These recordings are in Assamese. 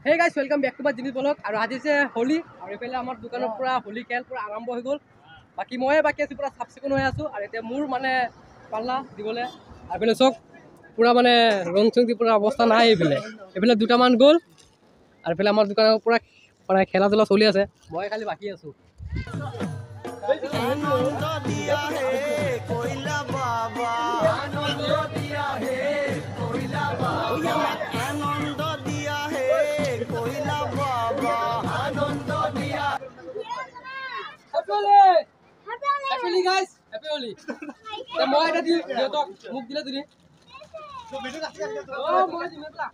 Hey guys, welcome back to my Jimmy Vlog. আৰু আজি যে হোলি আৰু এফালে আমাৰ দোকানৰ পৰা হোলি খেল পুৰা আৰম্ভ হৈ গ'ল। বাকি ময়ে বাকি আছো পুৰা চাফচিকুণ হৈ আছো আৰু এতিয়া মোৰ মানে পাল্লা দিবলৈ আৰু এফালে চক পুৰা মানে ৰং চং দি পুৰা অৱস্থা নাই এফালে দুটামান গ'ল আৰু এফালে আমাৰ দোকানৰ পুৰা মানে খেলা ধূলা চলি আছে। মই খালি বাকি আছো। Happy Holi guys, happy Holi. The more I do, you talk. Move the other. Oh, more the middle.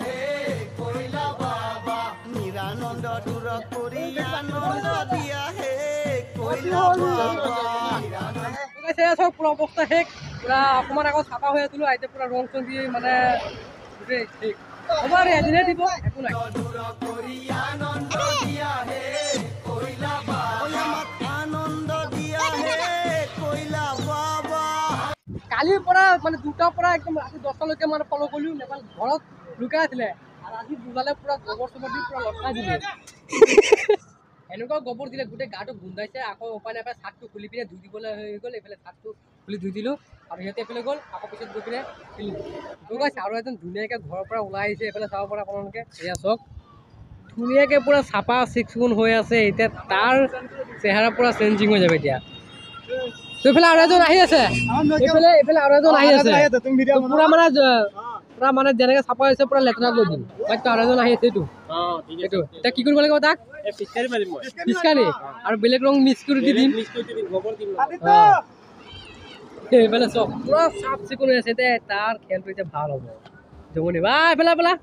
Hey, Koila Baba, Nirananda Dura Koreano, Dia, hey, Koila Baba. I say, so pura bosta hek, pura kumara ko sapa hoya tulu, aite pura wrong song di mana, great hek. Kumara ya dine tipo, aku nak. Dura Koreano, Dia, hey, Koila Baba. কালি পৰা মানে দুটাৰ পৰা একদম ৰাতি 10টালৈকে মানে ফলো কৰিলো নেপাল ঘৰত লুকাই আছিলে আৰু আজি বুজালে পুৰা গোবৰ চবৰ দি পুৰা লটকাই দিলে এনেকুৱা গোবৰ দিলে গোটেই গাটো গুন্ধাইছে আকৌ উপায় নাপায় ছাদটো খুলি পিনে ধুই দিবলৈ হৈ গ'ল এইফালে ছাদটো খুলি ধুই দিলোঁ আৰু সিহঁতে এইফালে গ'ল আকৌ পিছত গৈ পিনে লগাইছে আৰু এজন ধুনীয়াকৈ ঘৰৰ পৰা ওলাই আহিছে এইফালে চাব পৰা আপোনালোকে এয়া চাওক ধুনীয়াকৈ পুৰা চাফা চিকচিকুণ হৈ আছে এতিয়া তাৰ চেহেৰা পুৰা চেঞ্জিং হৈ যাবে এতিয়া এইফালে আৰু এজন আহি আছে এইফালে আৰু এজন আহি আছে পুৰা মানে যেনেকৈ চাফা হৈছে পুৰা লেতেৰা কৰি দিম আৰু এজন আহি আছে এইটো এতিয়া কি কৰিব লাগিব তাক পিচকাৰি আৰু বেলেগ ৰং মিক্স কৰি দি দিম এইফালে চব পুৰা চাফ চিকুণ হৈ আছে এতিয়া তাৰ খেলটো এতিয়া ভাল হ'ব জমনি বা এইফালে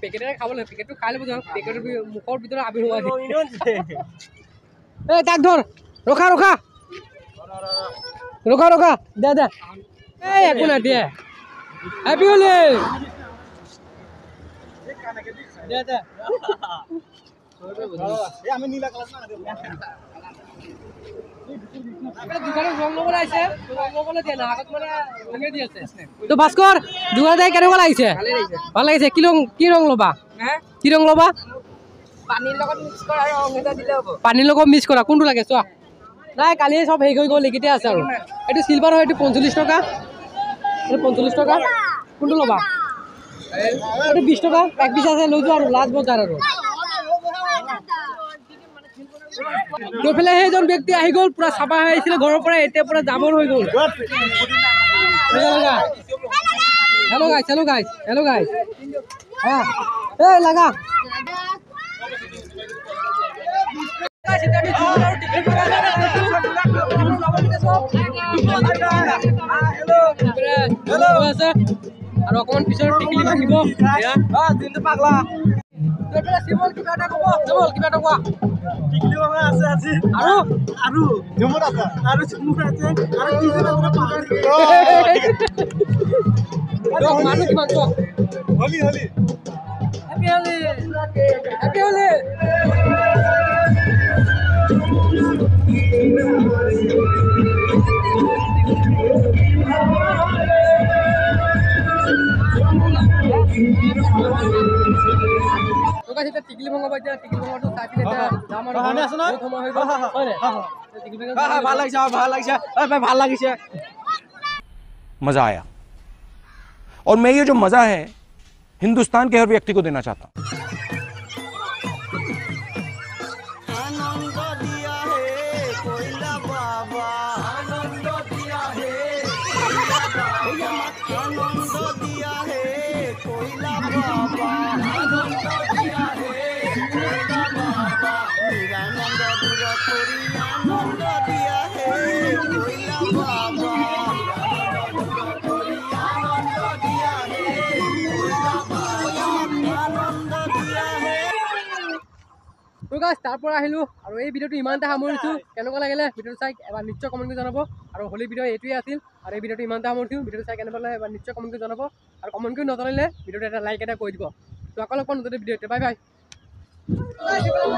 পেকেটেৰে খাব লাগিব পেকেটটো খাই ল'ব যাওঁ পেকেটৰ মুখৰ ভিতৰত আবিৰ হোৱা এই তাক ধৰ ৰখা দে এই একো নাই দিয়ে হেপী হলি দে আমি নীলা কালার না দোকানে রং লব লাইছে রং লবলে দিয়ে না আগত মানে রঙে দি আছে তো ভাস্কর দোকানে কেনেকুৱা লাগিছে ভাল লাগিছে কি ৰং লবা কি ৰং লবা পানীৰ লগত মিক্স কৰা ৰং এটা দিলে হ'ব পানীৰ লগত মিক্স কৰা কোনটো লাগে চোৱা নাই কালি সব হেৰি হৈ গ'ল এইকেইটা আছে আৰু এইটো চিলভাৰ হয় এইটো 45 টকা এইটো 45 টকা কোনটো ল'বা এইটো 20 টকা এক পিস আছে লৈ যোৱা আৰু লাষ্ট বজাৰ আৰু তোফালে সেইজন ব্যক্তি আহি গ'ল পুৰা চাফা হৈ আহিছিলে ঘৰৰ পৰা এতিয়া পুৰা জাবৰ হৈ গ'ল হেল্ল' গাইছ হ্যাঁ এই লাগা আৰু অকমান পিছত টিকলি ভাঙিব দিনটো পাগলা শিৱল কিবা এটা ক'ব কিবা এটা কোৱা টিকলি ভাঙা আছে আজি আৰু জমুৰ আছে আৰু কি যে মানুহ কিমান চক হলি হেপী হলি টিকলি ভঙা এতিয়া টিকলি ভঙাটো চাই পিনে যাম আৰু বহুত সময় হৈ গ'ল ভাল লাগিছে मजा आया और मैं ये जो मजा है हिंदुस्तान के हर व्यक्ति को देना चाहता हूं তাৰ পৰা আহিলো আৰু এই ভিডিঅ'টো ইমানতে সামৰিছো কেনেকুৱা লাগিলে ভিডিঅ'টো চাই এবাৰ নিশ্চয় কমেণ্ট কৰি জনাব আৰু হোলি ভিডিঅ' এইটোৱে আছিল আৰু এই ভিডিঅ'টো ইমানতে সামৰিছো ভিডিঅ'টো চাই কেনেকুৱা লাগে এবাৰ নিশ্চয় কমেণ্ট কৰি জনাব আৰু কমেণ্ট কৰি নজনালে ভিডিঅ'টো এটা লাইক এটা কৰি দিব তো আকৌ লগ পাম নতুন ভিডিঅ'তে বাই Enjoy.